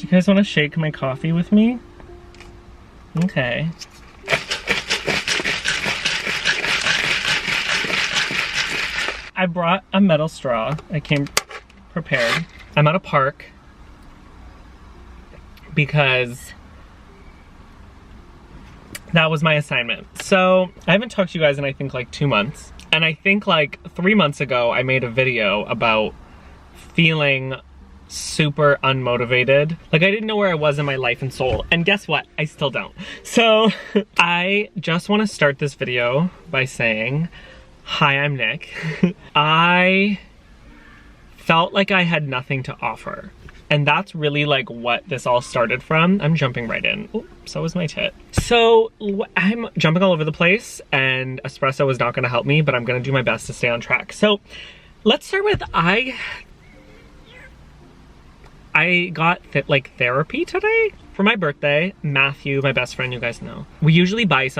you guys want to shake my coffee with me? Okay. I brought a metal straw. I came prepared. I'm at a park because that was my assignment. So I haven't talked to you guys in I think like 2 months. And I think like 3 months ago, I made a video about feeling super unmotivated. Like I didn't know where I was in my life and soul. And guess what? I still don't. So I just want to start this video by saying, hi, I'm Nick. I felt like I had nothing to offer. And that's really like what this all started from. I'm jumping right in. Oh, so is my tit. So I'm jumping all over the place and espresso is not gonna help me, but I'm gonna do my best to stay on track. So let's start with, I got like therapy today for my birthday. Matthew, my best friend, you guys know. We usually buy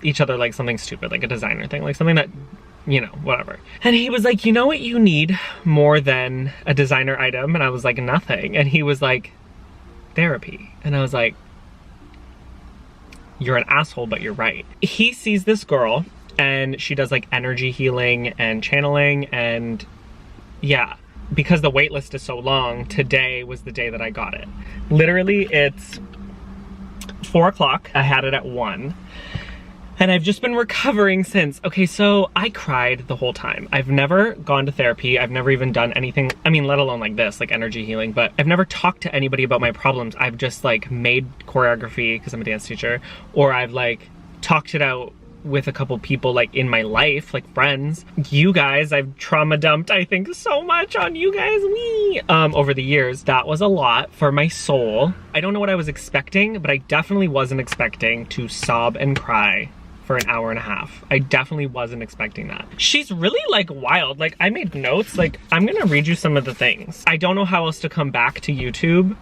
each other like something stupid, like a designer thing, like something that, you know, whatever. And he was like, you know what you need more than a designer item? And I was like, nothing. And he was like, therapy. And I was like, you're an asshole, but you're right. He sees this girl and she does like energy healing and channeling, and yeah, because the wait list is so long, today was the day that I got it. Literally, it's 4 o'clock. I had it at 1. And I've just been recovering since. Okay, so I cried the whole time. I've never gone to therapy. I've never even done anything, I mean, let alone like this, like energy healing, but I've never talked to anybody about my problems. I've just like made choreography because I'm a dance teacher, or I've like talked it out with a couple people like in my life, like friends. You guys, I've trauma dumped, I think, so much on you guys, over the years. That was a lot for my soul. I don't know what I was expecting, but I definitely wasn't expecting to sob and cry for an hour and a half. I definitely wasn't expecting that. She's really like wild. Like I made notes, like I'm gonna read you some of the things. I don't know how else to come back to YouTube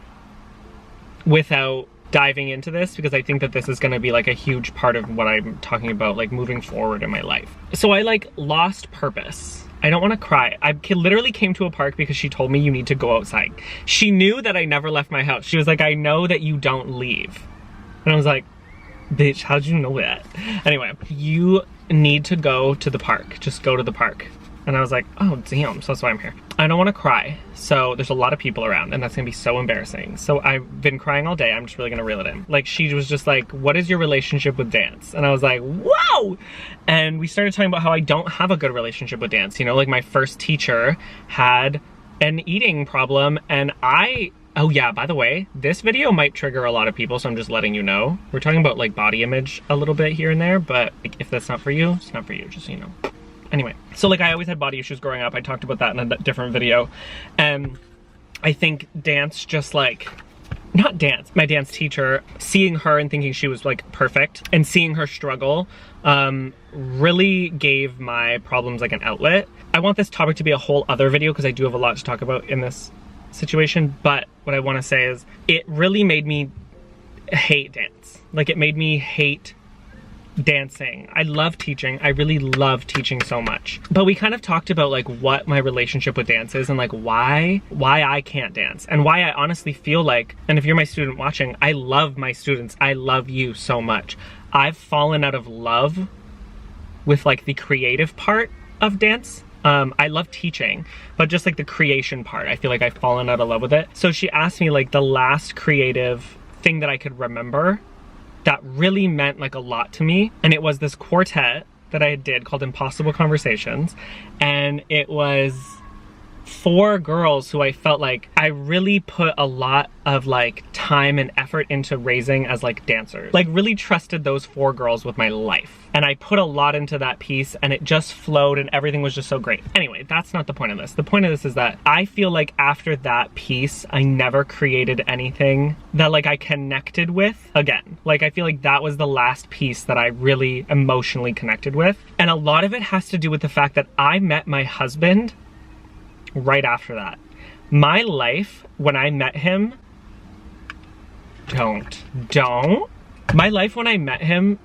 without diving into this, because I think that this is gonna be like a huge part of what I'm talking about, like moving forward in my life. So I like lost purpose. I don't wanna cry. I literally came to a park because she told me you need to go outside. She knew that I never left my house. She was like, I know that you don't leave. And I was like, bitch, how'd you know that? Anyway, you need to go to the park. Just go to the park. And I was like, oh damn, so that's why I'm here. I don't want to cry. So there's a lot of people around and that's gonna be so embarrassing. So I've been crying all day. I'm just really gonna reel it in. Like she was just like, what is your relationship with dance? And I was like, whoa! And we started talking about how I don't have a good relationship with dance. You know, like my first teacher had an eating problem, and oh yeah, by the way, this video might trigger a lot of people, so I'm just letting you know. We're talking about like body image a little bit here and there, but like, if that's not for you, it's not for you, just so you know. Anyway, so like I always had body issues growing up. I talked about that in a different video. And I think dance, just like, not dance, my dance teacher, seeing her and thinking she was like perfect and seeing her struggle really gave my problems like an outlet. I want this topic to be a whole other video because I do have a lot to talk about in this situation, but what I want to say is it really made me hate dance. Like it made me hate dancing. I love teaching. I really love teaching so much. But we kind of talked about like what my relationship with dance is and like why I can't dance and why I honestly feel like, and if you're my student watching, I love my students. I love you so much. I've fallen out of love with like the creative part of dance. I love teaching, but just like the creation part, I feel like I've fallen out of love with it. So she asked me like the last creative thing that I could remember that really meant like a lot to me. And it was this quartet that I did called Impossible Conversations. And it was 4 girls who I felt like I really put a lot of like time and effort into raising as like dancers. Like really trusted those 4 girls with my life. And I put a lot into that piece and it just flowed and everything was just so great. Anyway, that's not the point of this. The point of this is that I feel like after that piece, I never created anything that like I connected with again. Like I feel like that was the last piece that I really emotionally connected with. And a lot of it has to do with the fact that I met my husband right after that. My life, when I met him, my life when I met him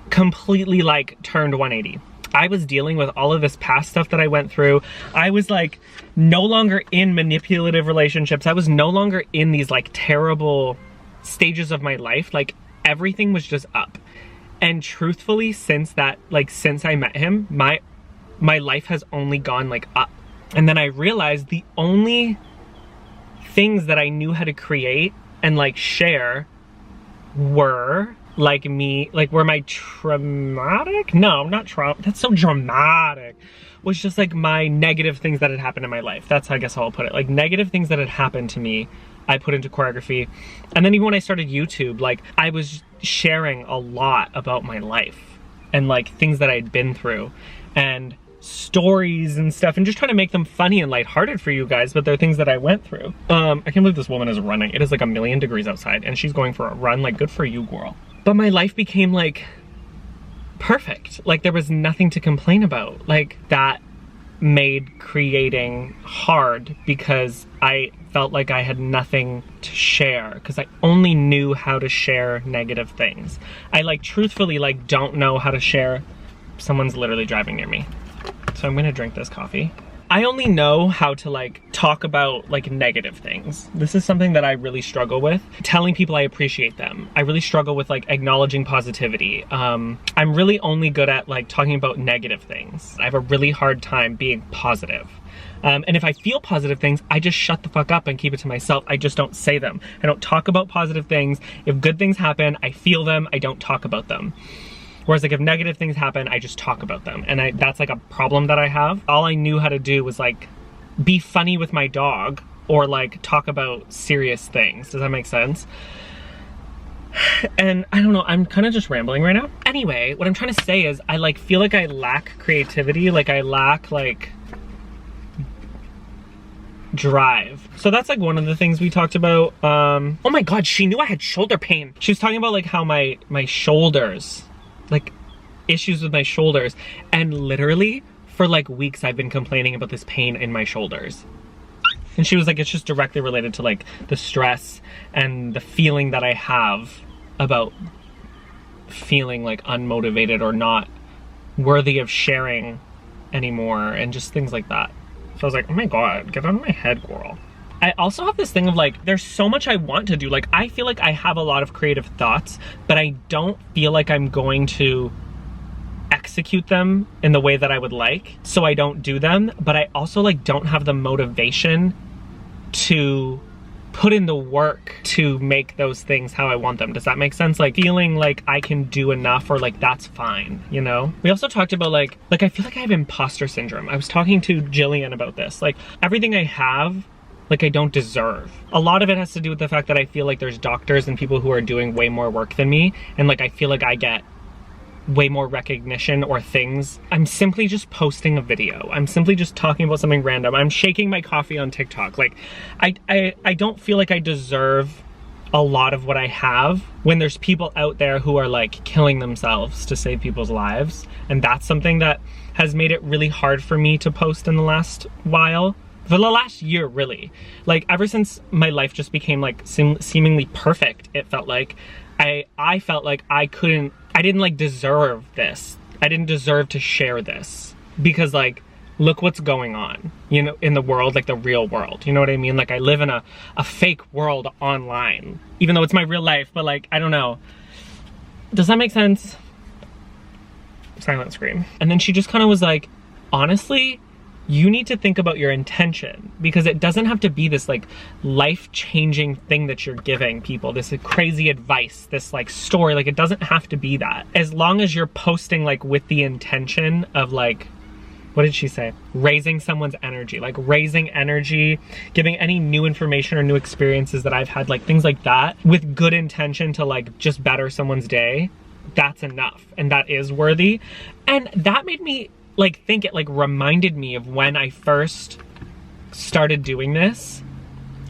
completely like turned 180. I was dealing with all of this past stuff that I went through. I was like no longer in manipulative relationships. I was no longer in these like terrible stages of my life. Like everything was just up. And truthfully, since I met him, my life has only gone like up. And then I realized the only things that I knew how to create and like share were like were my traumatic? No, not trauma. That's so dramatic. Was just like my negative things that had happened in my life. That's, I guess, how I'll put it. Like negative things that had happened to me, I put into choreography. And then even when I started YouTube, like I was sharing a lot about my life and like things that I'd been through and stories and stuff, and just trying to make them funny and lighthearted for you guys, but they're things that I went through. I can't believe this woman is running. It is like 1,000,000 degrees outside and she's going for a run. Like, good for you, girl. But my life became like perfect. Like there was nothing to complain about. Like that made creating hard because I felt like I had nothing to share because I only knew how to share negative things. I like truthfully like don't know how to share. Someone's literally driving near me. So I'm gonna drink this coffee. I only know how to like talk about like negative things. This is something that I really struggle with. Telling people I appreciate them. I really struggle with like acknowledging positivity. I'm really only good at like talking about negative things. I have a really hard time being positive. And if I feel positive things, I just shut the fuck up and keep it to myself. I just don't say them. I don't talk about positive things. If good things happen, I feel them, I don't talk about them. Whereas like if negative things happen, I just talk about them. And that's like a problem that I have. All I knew how to do was like be funny with my dog or like talk about serious things. Does that make sense? And I don't know, I'm kind of just rambling right now. Anyway, what I'm trying to say is I like feel like I lack creativity. Like I lack like drive. So that's like one of the things we talked about. Oh my God, she knew I had shoulder pain. She was talking about like how my shoulders, like issues with my shoulders, and literally for like weeks I've been complaining about this pain in my shoulders. And she was like, it's just directly related to like the stress and the feeling that I have about feeling like unmotivated or not worthy of sharing anymore and just things like that. So I was like, oh my God, get out of my head, girl. I also have this thing of like, there's so much I want to do. Like, I feel like I have a lot of creative thoughts, but I don't feel like I'm going to execute them in the way that I would like. So I don't do them, but I also like don't have the motivation to put in the work to make those things how I want them. Does that make sense? Like feeling like I can do enough or like that's fine, you know? We also talked about like I feel like I have imposter syndrome. I was talking to Jillian about this. Like everything I have, like I don't deserve. A lot of it has to do with the fact that I feel like there's doctors and people who are doing way more work than me, and like I feel like I get way more recognition or things. I'm simply just posting a video. I'm simply just talking about something random. I'm shaking my coffee on TikTok. Like I don't feel like I deserve a lot of what I have when there's people out there who are like killing themselves to save people's lives. And that's something that has made it really hard for me to post in the last while. For the last year, really. Like, ever since my life just became, like, seemingly perfect, it felt like, I felt like I didn't, like, deserve this. I didn't deserve to share this. Because, like, look what's going on, you know, in the world, like, the real world. You know what I mean? Like, I live in a fake world online. Even though it's my real life, but, like, I don't know. Does that make sense? Silent scream. And then she just kind of was like, honestly, you need to think about your intention, because it doesn't have to be this like life-changing thing that you're giving people, this crazy advice, this like story. Like, it doesn't have to be that. As long as you're posting like with the intention of like, what did she say? Raising someone's energy, like raising energy, giving any new information or new experiences that I've had, like things like that, with good intention to like just better someone's day. That's enough, and that is worthy. And that made me like think, it like reminded me of when I first started doing this,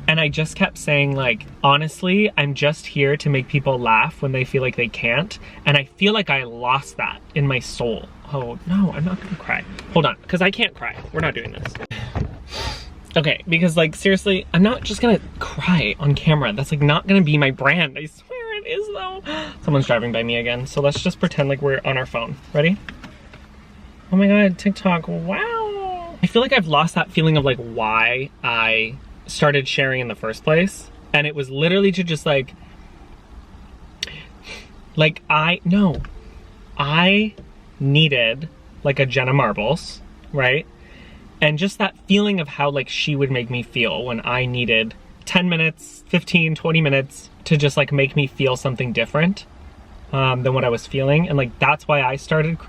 and I just kept saying like, honestly, I'm just here to make people laugh when they feel like they can't. And I feel like I lost that in my soul. Oh no, I'm not gonna cry. Hold on, because I can't cry. We're not doing this. Okay, because like seriously, I'm not just gonna cry on camera. That's like not gonna be my brand. I swear it is though. Someone's driving by me again, so let's just pretend like we're on our phone. Ready? Oh my God, TikTok, wow. I feel like I've lost that feeling of like why I started sharing in the first place. And it was literally to just like I needed like a Jenna Marbles, right? And just that feeling of how like she would make me feel when I needed 10 minutes, 15, 20 minutes to just like make me feel something different than what I was feeling. And like, that's why I started.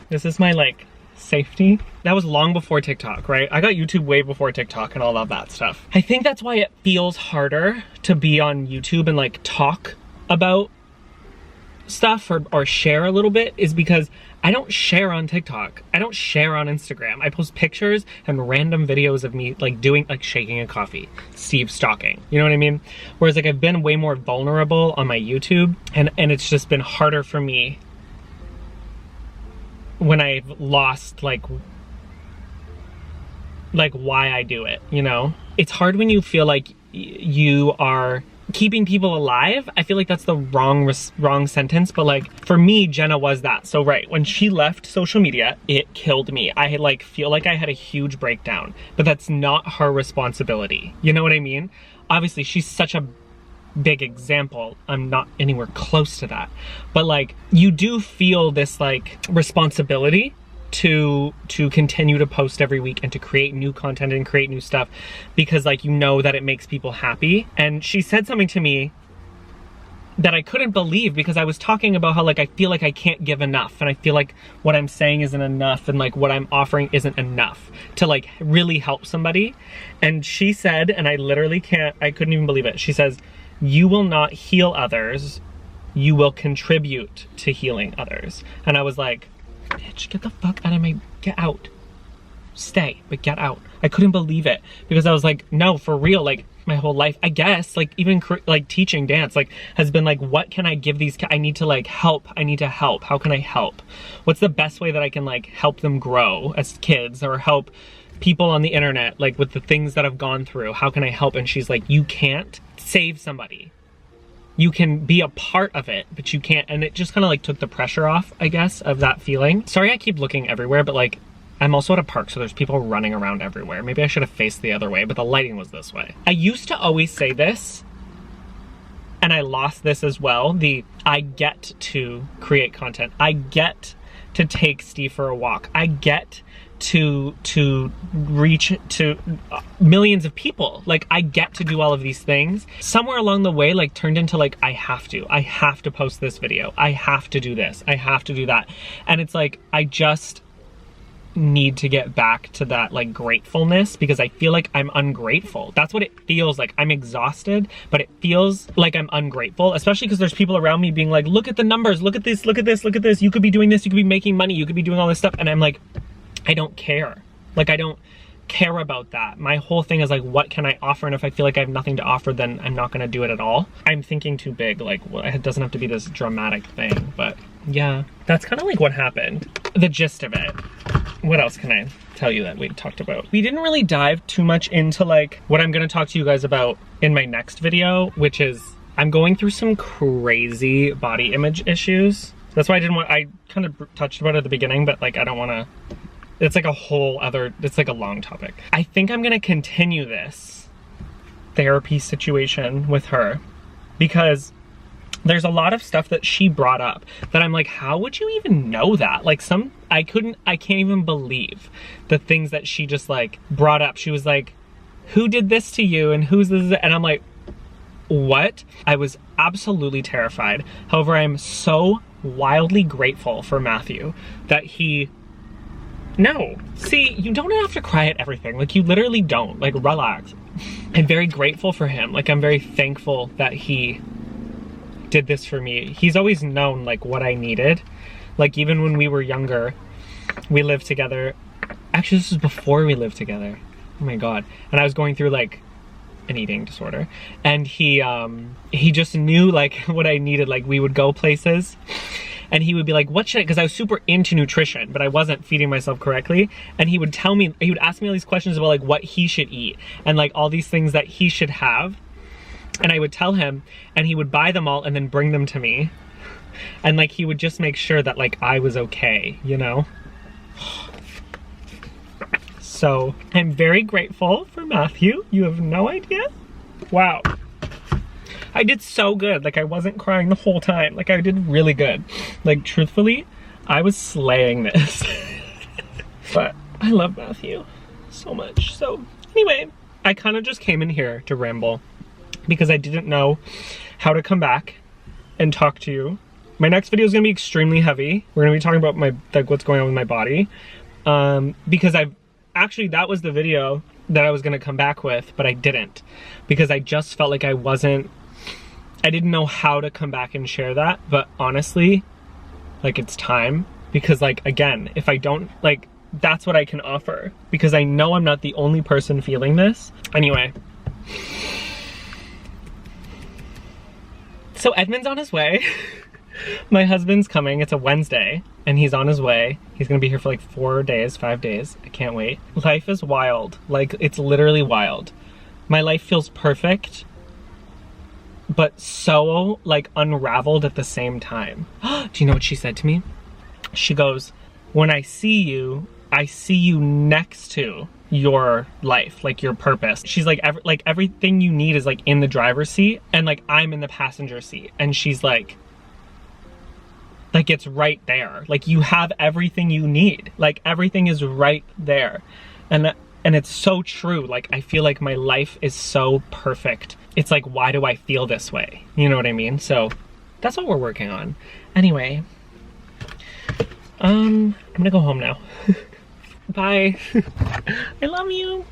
This is my like safety. That was long before TikTok, right? I got YouTube way before TikTok and all of that stuff. I think that's why it feels harder to be on YouTube and like talk about stuff or share a little bit, is because I don't share on TikTok. I don't share on Instagram. I post pictures and random videos of me like doing, like shaking a coffee, Steve stalking. You know what I mean? Whereas like I've been way more vulnerable on my YouTube, and it's just been harder for me when I've lost like why I do it, you know? It's hard when you feel like you are keeping people alive. I feel like that's the wrong sentence, but like for me, Jenna was that. So right, when she left social media, it killed me. I had like feel like I had a huge breakdown, but that's not her responsibility. You know what I mean? Obviously, she's such a big example. I'm not anywhere close to that. But like, you do feel this like responsibility to continue to post every week and to create new content and create new stuff, because like, you know that it makes people happy. And she said something to me that I couldn't believe, because I was talking about how like I feel like I can't give enough, and I feel like what I'm saying isn't enough, and like what I'm offering isn't enough to like really help somebody. And she said, and I couldn't even believe it. She says, "You will not heal others, you will contribute to healing others." And I was like, bitch, get the fuck out of my, get out. Stay, but get out. I couldn't believe it, because I was like, no, for real, like my whole life, I guess, like even like teaching dance, like has been like, what can I give these, I need to like help, I need to help. How can I help? What's the best way that I can like help them grow as kids, or help people on the internet, like with the things that I've gone through? How can I help? And she's like, you can't save somebody. You can be a part of it, but you can't. And it just kind of like took the pressure off, I guess, of that feeling. Sorry, I keep looking everywhere, but like, I'm also at a park, so there's people running around everywhere. Maybe I should have faced the other way, but the lighting was this way. I used to always say this, and I lost this as well. I get to create content. I get to take Steve for a walk. I get to reach to millions of people. Like, I get to do all of these things. Somewhere along the way, like, turned into like, I have to post this video. I have to do this. I have to do that. And it's like, I just need to get back to that like gratefulness, because I feel like I'm ungrateful. That's what it feels like. I'm exhausted, but it feels like I'm ungrateful, especially because there's people around me being like, look at the numbers, look at this, look at this, look at this. You could be doing this, you could be making money, you could be doing all this stuff. And I'm like, I don't care. Like, I don't care about that. My whole thing is like, what can I offer? And if I feel like I have nothing to offer, then I'm not gonna do it at all. I'm thinking too big. Like, well, it doesn't have to be this dramatic thing, but yeah, that's kind of like what happened. The gist of it. What else can I tell you that we talked about? We didn't really dive too much into like what I'm gonna talk to you guys about in my next video, which is I'm going through some crazy body image issues. That's why I kind of touched about it at the beginning, but like, I don't wanna, it's like a whole other, it's like a long topic. I think I'm gonna continue this therapy situation with her, because there's a lot of stuff that she brought up that I'm like, how would you even know that? Like, I can't even believe the things that she just like brought up. She was like, who did this to you? And who's this? And I'm like, what? I was absolutely terrified. However, I'm so wildly grateful for Matthew that no. See, you don't have to cry at everything. Like, you literally don't. Like, relax. I'm very grateful for him. Like, I'm very thankful that he did this for me. He's always known like what I needed. Like, even when we were younger, we lived together. Actually, this was before we lived together. Oh my God. And I was going through like an eating disorder, and he just knew like what I needed. Like, we would go places and he would be like, what should I, because I was super into nutrition, but I wasn't feeding myself correctly. And he would tell me, he would ask me all these questions about like what he should eat and like all these things that he should have. And I would tell him, and he would buy them all and then bring them to me. And like he would just make sure that like I was okay, you know? So I'm very grateful for Matthew. You have no idea. Wow. I did so good. Like I wasn't crying the whole time. Like I did really good. Like truthfully, I was slaying this. But I love Matthew so much. So anyway, I kind of just came in here to ramble because I didn't know how to come back and talk to you. My next video is gonna be extremely heavy. We're gonna be talking about my, like, what's going on with my body. Because actually that was the video that I was gonna come back with, but I didn't. Because I just felt like I didn't know how to come back and share that. But honestly, like it's time. Because like, again, if I don't, like, that's what I can offer. Because I know I'm not the only person feeling this. Anyway. So Edmund's on his way. My husband's coming, it's a Wednesday, and he's on his way. He's gonna be here for like 4 days, 5 days. I can't wait. Life is wild. Like, it's literally wild. My life feels perfect, but so like unraveled at the same time. Do you know what she said to me? She goes, when I see you next to your life, like your purpose. She's like, everything you need is like in the driver's seat, and like I'm in the passenger seat. And she's like it's right there. Like you have everything you need. Like everything is right there. And it's so true. Like I feel like my life is so perfect. It's like, why do I feel this way? You know what I mean? So that's what we're working on. Anyway, I'm gonna go home now. Bye. I love you.